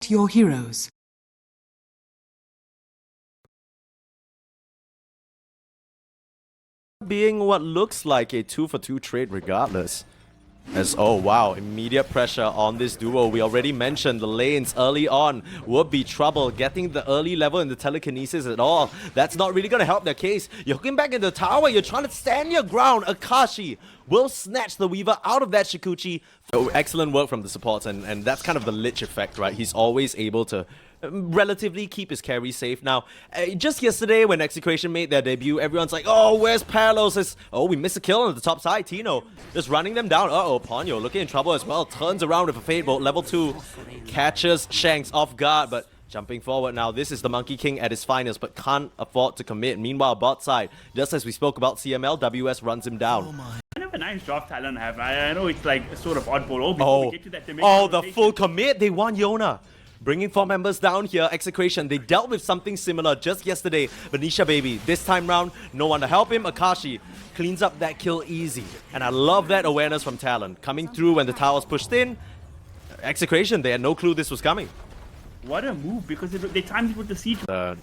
Select your heroes. Being what looks like a 2-for-2 trade regardless. As, oh wow, immediate pressure on this duo. We already mentioned the lanes early on would be trouble. Getting the early level in the telekinesis at all, that's not really going to help their case. You're hooking back in the tower, you're trying to stand your ground. Akashi will snatch the Weaver out of that Shikuchi. Oh, excellent work from the supports, and that's kind of the Lich effect, right? He's always able to relatively keep his carry safe. Now, just yesterday when Execration made their debut, everyone's like, oh, where's Palos? Oh, we missed a kill on the top side. Tino just running them down. Uh-oh, Ponyo looking in trouble as well. Turns around with a Fade Bolt. Level 2 catches Shanks off guard, but jumping forward now. This is the Monkey King at his finest, but can't afford to commit. Meanwhile, bot side, just as we spoke about CML, WS runs him down. Kind of a nice draft Talon have. I know it's like a sort of oddball. The full commit. They want Yona. Bringing 4 members down here, Execration, they dealt with something similar just yesterday. Venetia Baby, this time round, no one to help him. Akashi cleans up that kill easy. And I love that awareness from Talon. Coming through when the tower's pushed in. Execration, they had no clue this was coming. What a move, because they timed it with the siege.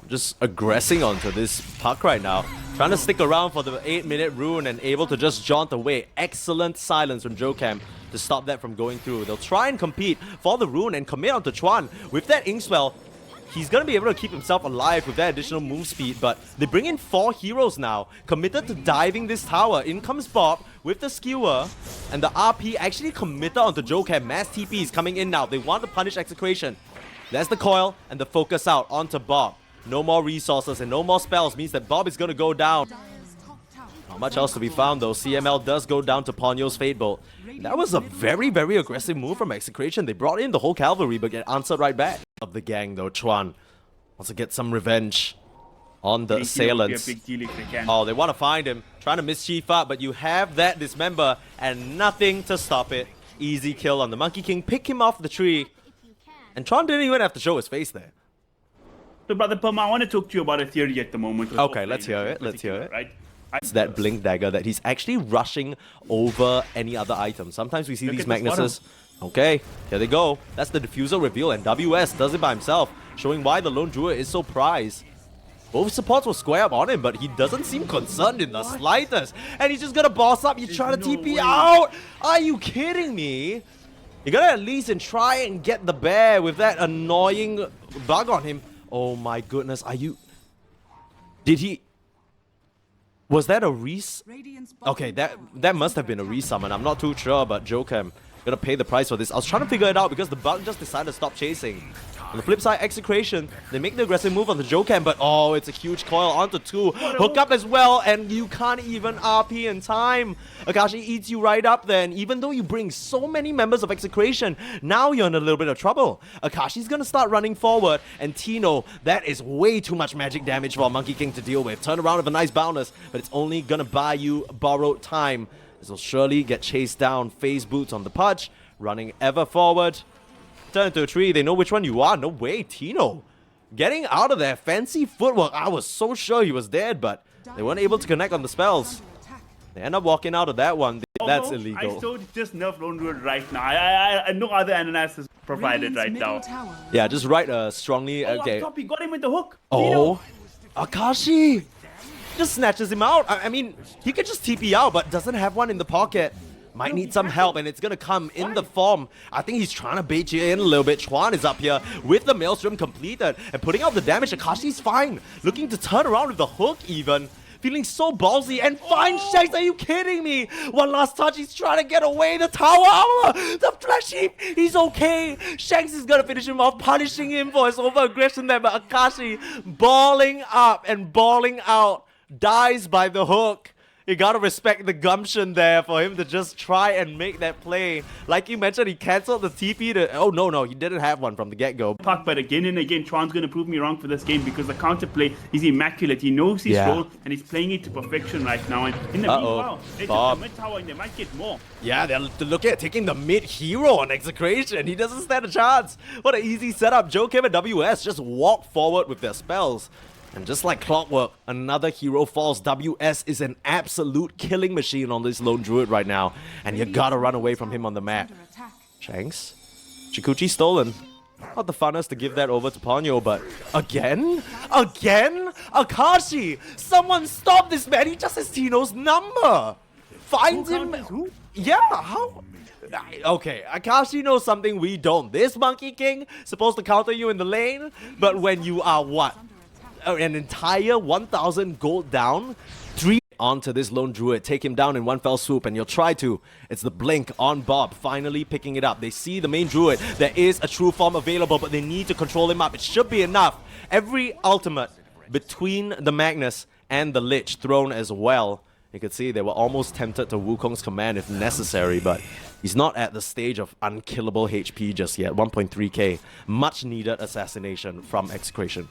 Just aggressing onto this puck right now. Trying to stick around for the 8-minute rune and able to just jaunt away. Excellent silence from Jocam to stop that from going through. They'll try and compete for the rune and commit onto Chuan. With that Inkswell, he's going to be able to keep himself alive with that additional move speed, but they bring in 4 heroes now, committed to diving this tower. In comes Bob with the skewer, and the RP actually committed onto Jocam. Mass TP is coming in now. They want to punish Execration. There's the coil and the focus out onto Bob. No more resources and no more spells means that Bob is going to go down. Not much else to be found though. CML does go down to Ponyo's Fade Bolt. That was a very, very aggressive move from Execration. They brought in the whole cavalry but get answered right back. Of the gang though, Chuan wants to get some revenge on the assailants. Oh, they want to find him. Trying to mischief up, but you have that dismember and nothing to stop it. Easy kill on the Monkey King. Pick him off the tree. And Tron didn't even have to show his face there. So, Brother Perma, I want to talk to you about a theory at the moment. Okay, let's hear it. Let's hear it. Right? It's that Blink Dagger that he's actually rushing over any other item. Sometimes we see these Magnuses. Okay, here they go. That's the diffuser reveal, and WS does it by himself, showing why the Lone Druid is so prized. Both supports will square up on him, but he doesn't seem concerned in the slightest. And he's just gonna boss up. You're trying to TP out. Are you kidding me? You gotta at least try and get the bear with that annoying bug on him. Oh my goodness, are you... Did he... Was that a Okay, that must have been a resummon. I'm not too sure, but Jocam gonna pay the price for this. I was trying to figure it out because the bug just decided to stop chasing. On the flip side, Execration, they make the aggressive move on the Jocam, but oh, it's a huge coil onto 2. Hook up as well, and you can't even RP in time. Akashi eats you right up then. Even though you bring so many members of Execration, now you're in a little bit of trouble. Akashi's gonna start running forward, and Tino, that is way too much magic damage for Monkey King to deal with. Turn around with a nice bonus, but it's only gonna buy you borrowed time. This will surely get chased down. Phase boots on the Pudge, running ever forward. Turn into a tree, they know which one you are. No way, Tino. Getting out of there, fancy footwork. I was so sure he was dead, but they weren't able to connect on the spells. They end up walking out of that one. That's illegal. I still just nerf Lone Druid right now. I no other ananas is provided right now. Yeah, just right strongly. Okay. Up top, he got him with the hook. Oh, Akashi just snatches him out. I mean, he could just TP out, but doesn't have one in the pocket. Might need some help, and it's gonna come in the form. I think he's trying to bait you in a little bit. Chuan is up here with the Maelstrom completed and putting out the damage. Akashi's fine. Looking to turn around with the hook even. Feeling so ballsy and fine. Shanks, are you kidding me? One last touch. He's trying to get away. The tower. The flash heap. He's okay. Shanks is gonna finish him off, punishing him for his over-aggression there. But Akashi balling up and balling out. Dies by the hook. You gotta respect the gumption there for him to just try and make that play. Like you mentioned, he cancelled the TP to... Oh, no, he didn't have one from the get-go. But again and again, Chuan's gonna prove me wrong for this game because the counterplay is immaculate. He knows his role and he's playing it to perfection right now. And in the meanwhile, they took the mid tower and they might get more. Yeah, they're looking at taking the mid-hero on Execration. He doesn't stand a chance. What an easy setup. Jocam and WS just walk forward with their spells. And just like clockwork, another hero falls. WS is an absolute killing machine on this Lone Druid right now. And you gotta run away from him on the map. Shanks. Shikuchi stolen. Not the funnest to give that over to Ponyo, but again? Again? Akashi! Someone stop this man! He just has Tino's number! Finds him... Who? Yeah, how? Okay, Akashi knows something we don't. This Monkey King supposed to counter you in the lane, but when you are what? An entire 1,000 gold down? 3 onto this lone druid, take him down in one fell swoop, and you'll try to. It's the blink on Bob, finally picking it up. They see the main druid. There is a true form available, but they need to control him up. It should be enough. Every ultimate between the Magnus and the Lich thrown as well. You could see they were almost tempted to Wukong's command if necessary, but he's not at the stage of unkillable HP just yet. 1.3k. Much needed assassination from Execration.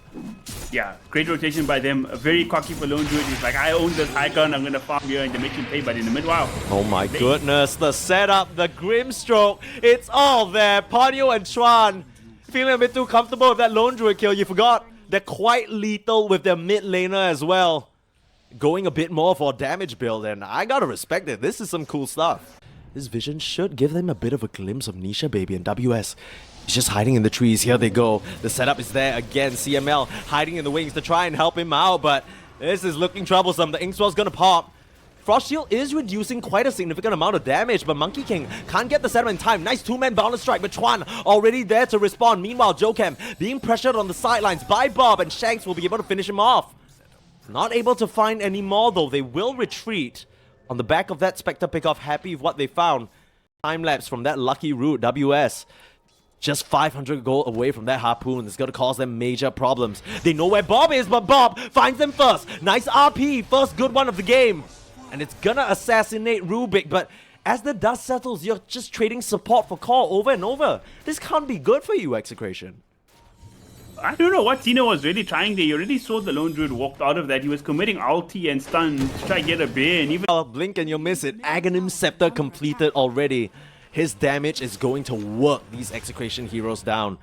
Yeah, great rotation by them. Very cocky for lone druid. He's like, I own this icon, I'm gonna farm here, and they make him pay, but in the mid, wow. Oh my goodness, the setup, the Grimstroke, it's all there. Ponyo and Chuan feeling a bit too comfortable with that lone druid kill. You forgot, they're quite lethal with their mid laner as well. Going a bit more for a damage build, and I gotta respect it. This is some cool stuff. This vision should give them a bit of a glimpse of Nisha Baby and WS. He's just hiding in the trees. Here they go. The setup is there again. CML hiding in the wings to try and help him out, but this is looking troublesome. The Inkswell's gonna pop. Frost Shield is reducing quite a significant amount of damage, but Monkey King can't get the setup in time. Nice two-man boundless strike, but Chuan already there to respond. Meanwhile, Jokem being pressured on the sidelines by Bob, and Shanks will be able to finish him off. Not able to find any more though. They will retreat on the back of that Spectre pickoff, happy with what they found. Time-lapse from that lucky route, WS. Just 500 gold away from that harpoon. It's going to cause them major problems. They know where Bob is, but Bob finds them first. Nice RP, first good one of the game. And it's going to assassinate Rubik, but as the dust settles, you're just trading support for core over and over. This can't be good for you, Execration. I don't know what Tino was really trying there. You already saw the lone druid walked out of that. He was committing ulti and stun to try to get a bear, and even blink and you'll miss it. Aghanim Scepter completed already. His damage is going to work these Execration heroes down.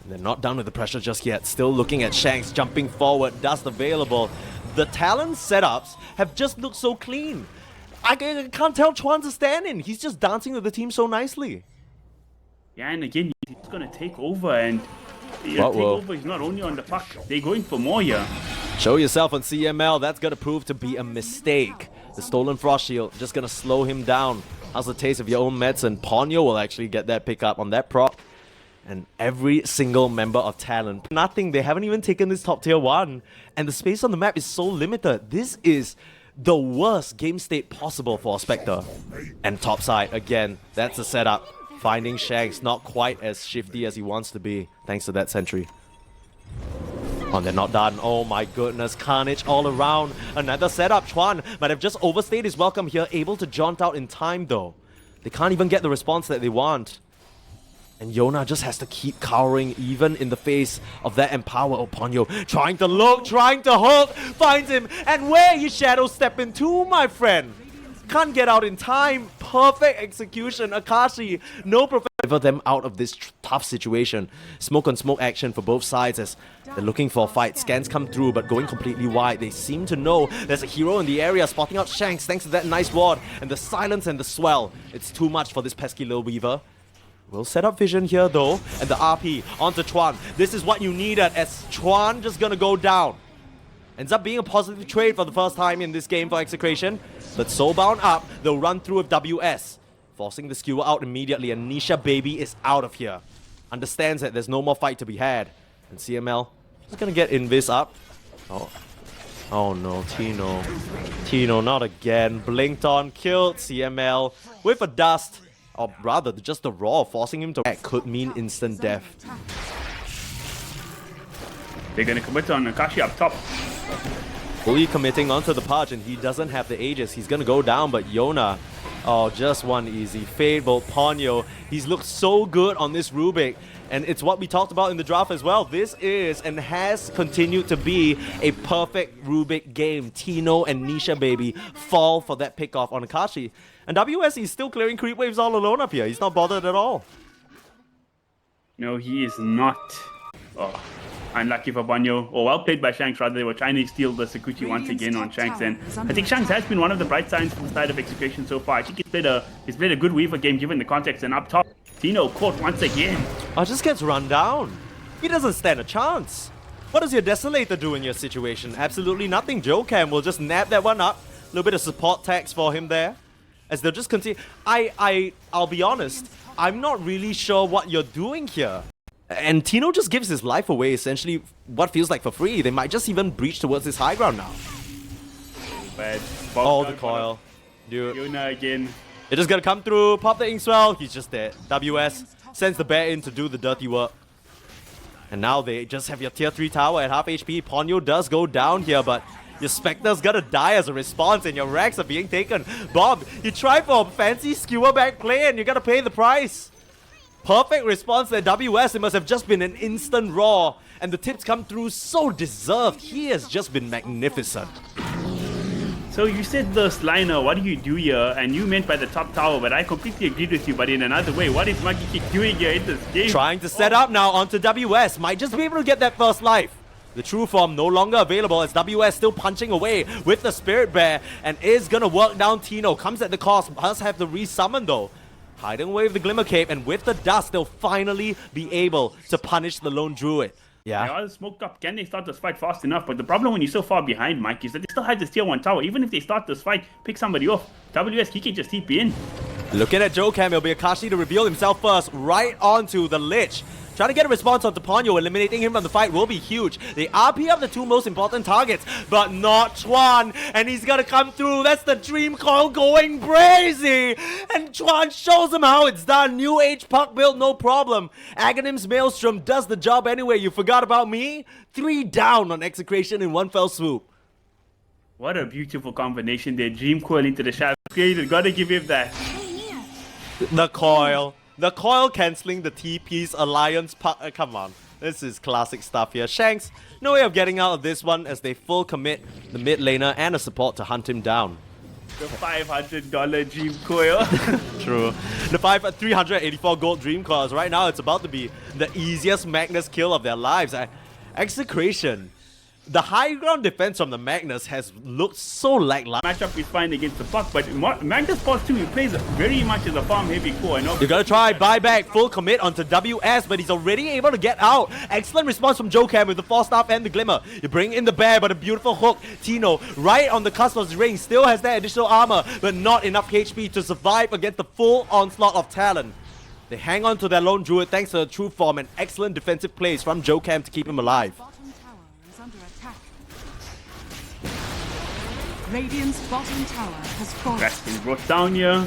And they're not done with the pressure just yet. Still looking at Shanks jumping forward. Dust available. The Talon setups have just looked so clean. I can't tell Chuan's a stand-in. He's just dancing with the team so nicely. Yeah, and again, he's gonna take over, and takeover is not only on the puck, they're going for more here. Show yourself on CML, that's gonna prove to be a mistake. The stolen Frost Shield just gonna slow him down. How's the taste of your own medicine? Ponyo will actually get that pickup on that proc. And every single member of Talon. Nothing, they haven't even taken this top tier 1. And the space on the map is so limited. This is the worst game state possible for a Spectre. And topside, again, that's the setup. Finding Shanks not quite as shifty as he wants to be, thanks to that sentry. Oh, they're not done. Oh my goodness, carnage all around. Another setup. Chuan might have just overstayed his welcome here, able to jaunt out in time though. They can't even get the response that they want. And Yona just has to keep cowering even in the face of that empower. Oh, Ponyo trying to look, trying to hook, finds him. And where you shadow step into, my friend? Can't get out in time. Perfect execution. Akashi, no professional. Them out of this tough situation. Smoke on smoke action for both sides as they're looking for a fight. Scans come through, but going completely wide. They seem to know there's a hero in the area, spotting out Shanks thanks to that nice ward. And the silence and the swell. It's too much for this pesky little weaver. We'll set up vision here though, and the RP onto Chuan. This is what you needed as Chuan just gonna go down. Ends up being a positive trade for the first time in this game for Execration. But soulbound up, they'll run through with WS. Forcing the skewer out immediately, and Nisha Baby is out of here. Understands that there's no more fight to be had. And CML just gonna get Invis up. Oh no, Tino. Tino, not again. Blinked on, killed CML with a dust. Or rather, just the raw, forcing him to... That could mean instant death. They're gonna commit on Akashi up top. Fully committing onto the Pudge, and he doesn't have the Aegis. He's gonna go down, but Yona... Oh, just one easy. Fable, Ponyo. He's looked so good on this Rubik. And it's what we talked about in the draft as well. This is and has continued to be a perfect Rubik game. Tino and Nisha Baby fall for that pickoff on Akashi. And WS is still clearing creep waves all alone up here. He's not bothered at all. No, he is not. Oh, unlucky for Ponyo. Oh, well played by Shanks, rather. They were trying to steal the Sakuchi once again on Shanks. And I think Shanks has been one of the bright signs from the side of Execution so far. I think he's played a good Weaver game given the context. And up top, Tino caught once again. Oh, just gets run down. He doesn't stand a chance. What does your Desolator do in your situation? Absolutely nothing. JoeCam will just nab that one up. A little bit of support tax for him there. As they'll just continue. I'll be honest. I'm not really sure what you're doing here. And Tino just gives his life away, essentially what feels like for free. They might just even breach towards this high ground now. But Oh, the coil. Dude. Yona again. They're just gonna come through, pop the Inkswell. He's just dead. WS sends the bear in to do the dirty work. And now they just have your tier 3 tower at half HP. Ponyo does go down here, but your Spectre's gonna die as a response and your racks are being taken. Bob, you try for a fancy skewer back play and you gotta pay the price. Perfect response there, WS. It must have just been an instant raw. And the tips come through so deserved. He has just been magnificent. So you said the liner, what do you do here? And you meant by the top tower, but I completely agreed with you, but in another way. What is Monkey Kick doing here in this game? Trying to set up now onto WS. Might just be able to get that first life. The true form no longer available as WS still punching away with the Spirit Bear and is gonna work down Tino. Comes at the cost, must have to resummon though. Hiding away with the Glimmer Cape, and with the dust, they'll finally be able to punish the Lone Druid. Yeah. They are smoked up. Can they start this fight fast enough? But the problem when you're so far behind, Mike, is that they still have this tier 1 tower. Even if they start this fight, pick somebody off, WS, he can just TP in. Looking at JoeCam, it'll be Akashi to reveal himself first, right onto the Lich. Trying to get a response onto Ponyo, eliminating him from the fight will be huge. They RP up the 2 most important targets, but not Chuan. And he's gonna come through. That's the Dream Coil going crazy. And Chuan shows him how it's done. New Age puck build, no problem. Aghanim's Maelstrom does the job anyway. You forgot about me? 3 down on Execration in 1 fell swoop. What a beautiful combination there. Dream Coil into the shadow created. Gotta give him that. The coil. The coil cancelling the TP's Alliance puck. Come on. This is classic stuff here. Shanks, no way of getting out of this one as they full commit the mid laner and a support to hunt him down. The $500 Dream Coil. True. The 384 gold Dream Coils. Right now, it's about to be the easiest Magnus kill of their lives. Execration. The high ground defense from the Magnus has looked so lackluster. Matchup is fine against the puck, but Magnus Pulse 2, he plays very much as a farm heavy core. You gotta try buyback, full commit onto WS, but he's already able to get out. Excellent response from JoeCam with the Force Staff and the Glimmer. You bring in the bear, but a beautiful hook. Tino, right on the cusp of his ring, still has that additional armor, but not enough HP to survive against the full onslaught of Talon. They hang on to their Lone Druid thanks to the true form and excellent defensive plays from JoeCam to keep him alive. Radiant's bottom tower has fallen. That's been brought down here.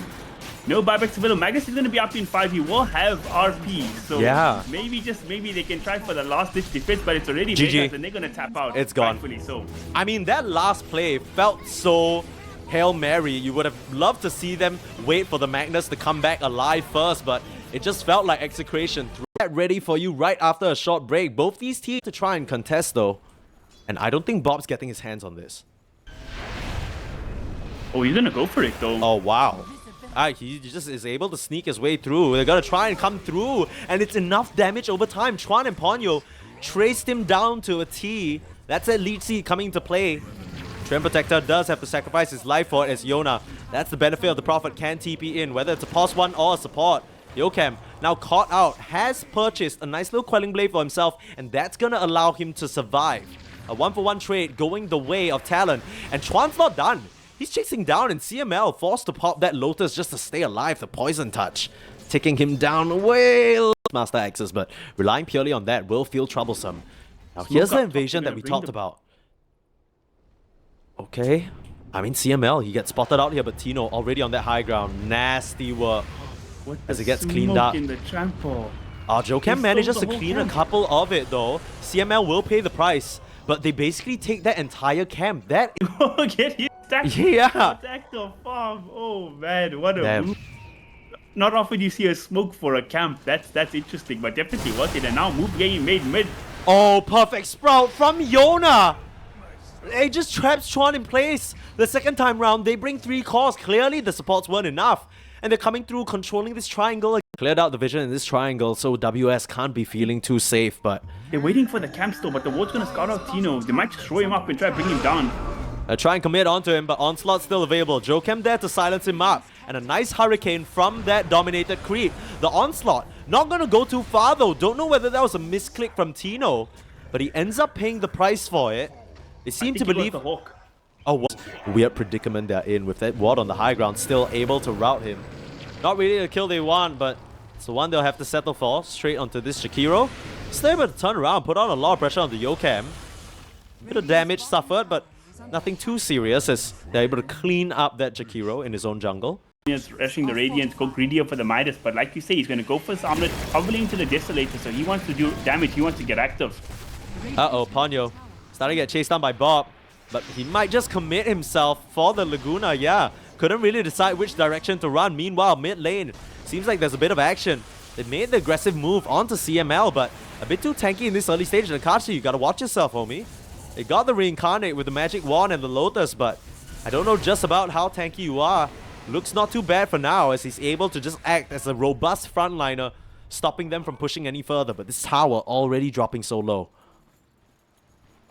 No buybacks available. Magnus is going to be up in 5. He will have RP. So yeah, maybe they can try for the last ditch defense, but it's already Vegas and they're going to tap out. It's gone. So. I mean, that last play felt so Hail Mary. You would have loved to see them wait for the Magnus to come back alive first, but it just felt like Execration. Get ready for you right after a short break. Both these teams to try and contest though. And I don't think Bob's getting his hands on this. Oh, he's gonna go for it though. Oh, wow. He just is able to sneak his way through. They're gonna try and come through, and it's enough damage over time. Chuan and Ponyo traced him down to a T. That's a lead seed coming into play. Trend Protector does have to sacrifice his life for it as Yona. That's the benefit of the Prophet can TP in, whether it's a pulse 1 or a support. JoeCam, now caught out, has purchased a nice little Quelling Blade for himself, and that's gonna allow him to survive. A 1-for-1 trade going the way of Talon, and Chuan's not done. He's chasing down, and CML forced to pop that Lotus just to stay alive, the Poison Touch. Taking him down way Master Axes, but relying purely on that will feel troublesome. Now here's the invasion that we talked about. Okay. I mean, CML, he gets spotted out here, but Tino already on that high ground. Nasty work as it gets cleaned up. In the trample. JoeCam manages to clean a couple of it though. CML will pay the price, but they basically take that entire camp. That get hit. Yeah. Attack the farm. Oh man, what a move. Not often you see a smoke for a camp. That's interesting, but definitely worth it. And now move getting made mid. Oh, perfect sprout from Yona. It just traps Chuan in place. The second time round, they bring 3 cores. Clearly, the supports weren't enough. And they're coming through, controlling this triangle. Cleared out the vision in this triangle, so WS can't be feeling too safe, but... They're waiting for the camp still, but the ward's gonna scout out Tino. They might just throw him up and try to bring him down. Try and commit onto him, but Onslaught's still available. JoeCam there to silence him up. And a nice hurricane from that dominated creep. The Onslaught Not gonna go too far though. Don't know whether that was a misclick from Tino, but he ends up paying the price for it. They seem to believe... the hook. Oh, what weird predicament they're in with that ward on the high ground, still able to rout him. Not really the kill they want, but it's the one they'll have to settle for. Straight onto this Jakiro. Still able to turn around, put on a lot of pressure on the Yocam. Bit of damage suffered, but nothing too serious as they're able to clean up that Jakiro in his own jungle. He's rushing the Radiant, go greedier for the Midas, but like you say, he's going to go for his Armlet, probably into the Desolator, so he wants to do damage, he wants to get active. Uh-oh, Ponyo starting to get chased down by Bob, but he might just commit himself for the Laguna, yeah. Couldn't really decide which direction to run. Meanwhile, mid lane, seems like there's a bit of action. They made the aggressive move onto CML, but a bit too tanky in this early stage. Nakashi, you gotta watch yourself, homie. They got the Reincarnate with the Magic Wand and the Lotus, but I don't know just about how tanky you are. Looks not too bad for now, as he's able to just act as a robust frontliner, stopping them from pushing any further. But this tower already dropping so low.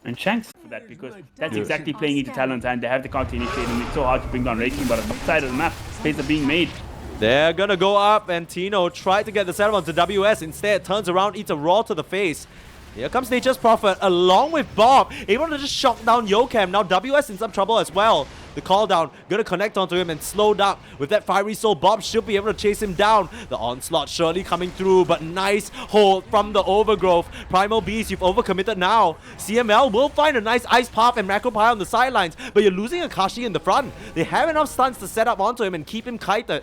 And Shanks for that, because that's exactly playing into Talon's hand. They have the counter initiate, and it's so hard to bring down Raging, but on the side of the map, space are being made. They're gonna go up, and Tino tried to get the setup onto WS. Instead, turns around, eats a raw to the face. Here comes Nature's Prophet, along with Bob, able to just shock down Yocam. Now WS in some trouble as well. The call down, gonna connect onto him and slowed up. With that Fiery Soul, Bob should be able to chase him down. The onslaught surely coming through, but nice hold from the Overgrowth. Primal Beast, you've overcommitted now. CML will find a nice Ice Path and Macro Pie on the sidelines, but you're losing Akashi in the front. They have enough stuns to set up onto him and keep him kited.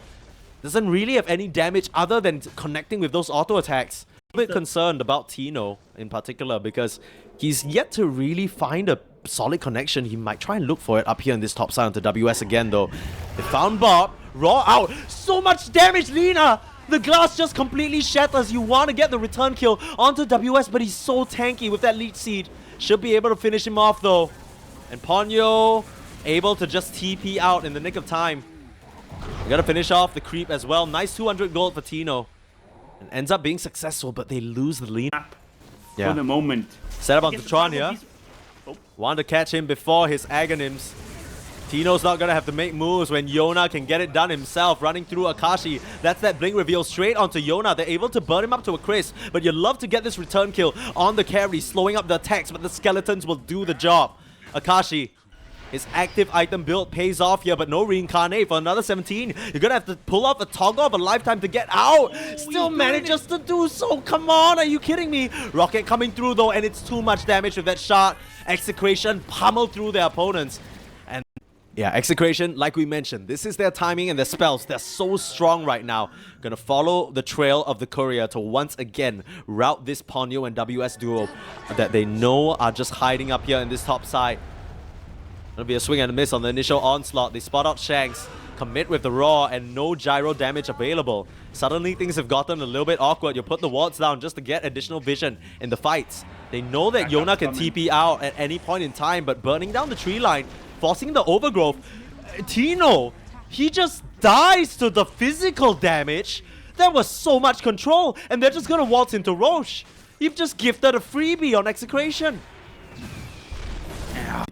Doesn't really have any damage other than connecting with those auto attacks. A bit concerned about Tino in particular because he's yet to really find a solid connection. He might try and look for it up here in this top side onto WS again though. They found Bob. Raw out. So much damage, Lina! The glass just completely shatters. You want to get the return kill onto WS, but he's so tanky with that Leech Seed. Should be able to finish him off though. And Ponyo able to just TP out in the nick of time. We gotta finish off the creep as well. Nice 200 gold for Tino. And ends up being successful, but they lose the lead. For the moment. Set up onto Tron here. Want to catch him before his Aghanim's. Tino's not gonna have to make moves when Yona can get it done himself, running through Akashi. That's that blink reveal straight onto Yona. They're able to burn him up to a crisp, but you'd love to get this return kill on the carry, slowing up the attacks, but the skeletons will do the job. Akashi, his active item build pays off here, but no Reincarnate for another 17. You're gonna have to pull off a toggle of a lifetime to get out. Still manages to do so. Come on, are you kidding me? Rocket coming through though, and it's too much damage with that shot. Execration pummeled through their opponents. And yeah, Execration, like we mentioned, this is their timing and their spells. They're so strong right now. Gonna follow the trail of the courier to once again rout this Ponyo and WS duo that they know are just hiding up here in this top side. It'll be a swing and a miss on the initial onslaught. They spot out Shanks, commit with the raw, and no gyro damage available. Suddenly things have gotten a little bit awkward. You put the wards down just to get additional vision in the fights. They know that Yona can TP out at any point in time, but burning down the tree line, forcing the Overgrowth. Tino, he just dies to the physical damage. That was so much control, and they're just gonna waltz into Roche. You've just gifted a freebie on Execration.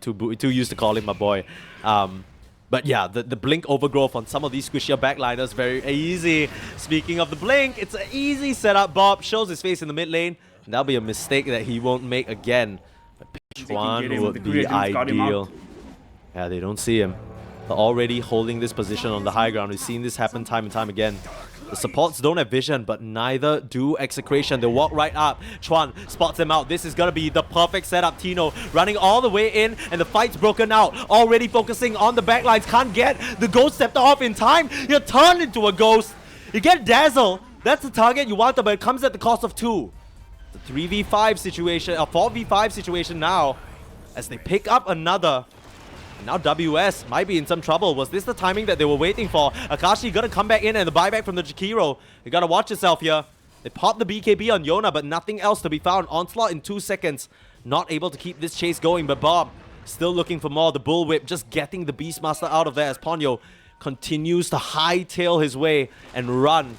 Too used to call him my boy. But yeah, the blink Overgrowth on some of these squishier backliners, very easy. Speaking of the blink, it's an easy setup. Bob shows his face in the mid lane. And that'll be a mistake that he won't make again. But Pichuan would be ideal. Yeah, they don't see him. They're already holding this position on the high ground. We've seen this happen time and time again. The supports don't have vision, but neither do Execration. They walk right up. Chuan spots them out. This is going to be the perfect setup. Tino running all the way in, and the fight's broken out. Already focusing on the backlines. Can't get the Ghost Scepter off in time. You're turned into a Ghost. You get Dazzle. That's the target you want, but it comes at the cost of 2. The 3v5 situation, a 4v5 situation now, as they pick up another. And now WS might be in some trouble. Was this the timing that they were waiting for? Akashi gonna come back in, and the buyback from the Jakiro. You gotta watch yourself here. They pop the BKB on Yona, but nothing else to be found. Onslaught in 2 seconds. Not able to keep this chase going, but Bob still looking for more. The Bullwhip just getting the Beastmaster out of there as Ponyo continues to hightail his way and run.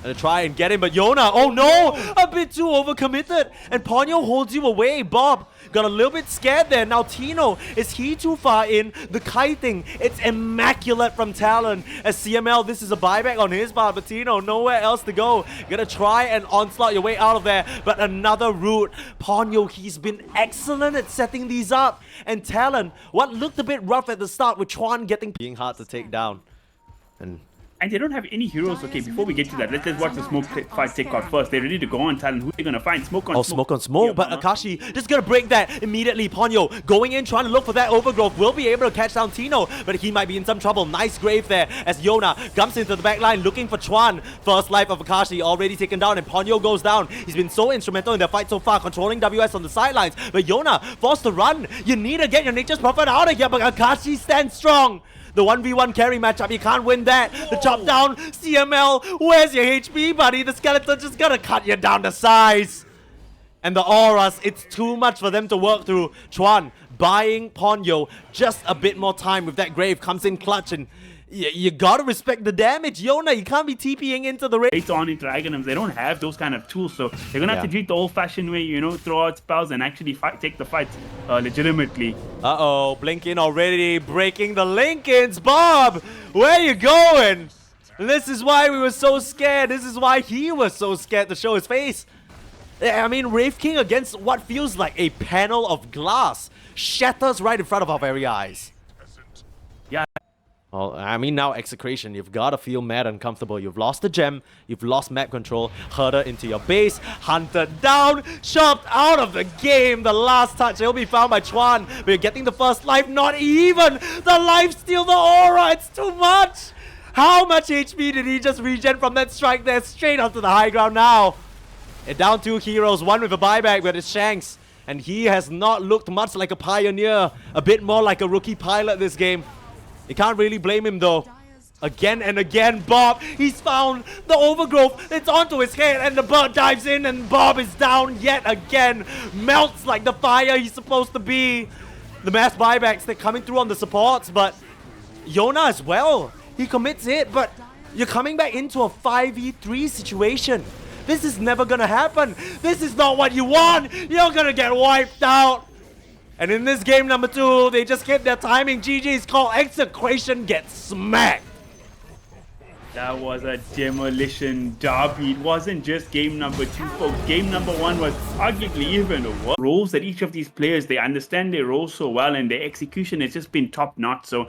And try and get him, but Yona, oh no! A bit too overcommitted. And Ponyo holds you away. Bob got a little bit scared there. Now Tino, is he too far in? The kiting, it's immaculate from Talon. As CML, this is a buyback on his part, but Tino, nowhere else to go. Gonna try and onslaught your way out of there, but another route. Ponyo, he's been excellent at setting these up. And Talon, what looked a bit rough at the start with Chuan being hard to take down. And they don't have any heroes. Okay, before we get to that, let's watch the smoke fight take out first. They're ready to go on Talon. Who are they going to find? Smoke on smoke. Oh, smoke on smoke. But Akashi just going to break that immediately. Ponyo going in, trying to look for that overgrowth. Will be able to catch down Tino, but he might be in some trouble. Nice grave there as Yona comes into the back line looking for Chuan. First life of Akashi already taken down, and Ponyo goes down. He's been so instrumental in their fight so far, controlling WS on the sidelines. But Yona forced to run. You need to get your Nature's Prophet out of here, but Akashi stands strong. The 1v1 carry matchup, you can't win that. The chop down, CML, where's your HP, buddy? The skeleton just gonna cut you down to size. And the auras, it's too much for them to work through. Chuan buying Ponyo just a bit more time with that grave, comes in clutch, and you gotta respect the damage. Yona, you can't be TPing into the raid. Based on Dragonims, they don't have those kind of tools, so they're gonna have to do it the old-fashioned way, you know, throw out spells and actually take the fight legitimately. Uh-oh, Blinkin already breaking the Linkins. Bob, where you going? This is why we were so scared. This is why he was so scared to show his face. I mean, Wraith King against what feels like a panel of glass shatters right in front of our very eyes. Yeah. Well, I mean, now Execration, you've got to feel mad uncomfortable. You've lost the gem, you've lost map control, herder into your base, hunted down, chopped out of the game. The last touch, he'll be found by Chuan. But you're getting the first life, not even the life steal, the aura, it's too much. How much HP did he just regen from that strike there? Straight onto the high ground now. And down 2 heroes, one with a buyback, but it's Shanks. And he has not looked much like a pioneer, a bit more like a rookie pilot this game. You can't really blame him though. Again and again, Bob, he's found the overgrowth. It's onto his head and the bird dives in and Bob is down yet again. Melts like the fire he's supposed to be. The mass buybacks, they're coming through on the supports, but Yona as well. He commits it, but you're coming back into a 5v3 situation. This is never gonna happen. This is not what you want. You're gonna get wiped out. And in this game number 2, they just kept their timing. GG's called. Execration gets smacked. That was a demolition derby. It wasn't just game number 2, folks. Game number 1 was arguably even worse. Roles that each of these players, they understand their roles so well, and their execution has just been top notch. So